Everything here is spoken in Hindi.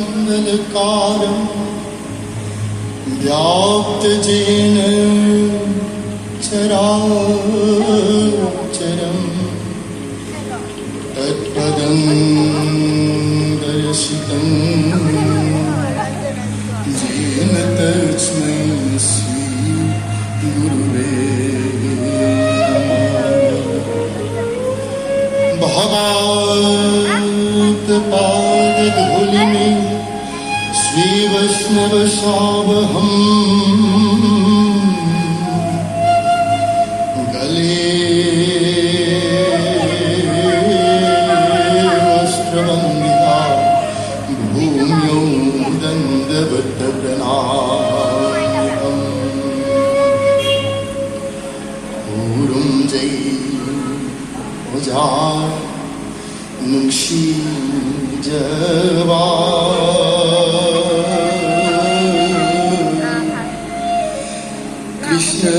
अखण्डमण्डलकारं व्याप्तजेन चराचरं तत्पदं दर्शितं येन तस्मै श्री गुरुवे भगवत पादधूलि में श्री वैष्णव सावहम गले वस्त्रवन्दिता भूम्यो दण्डवत् प्रणामम् पूर्वं जय नुक्षी जवा कृष्ण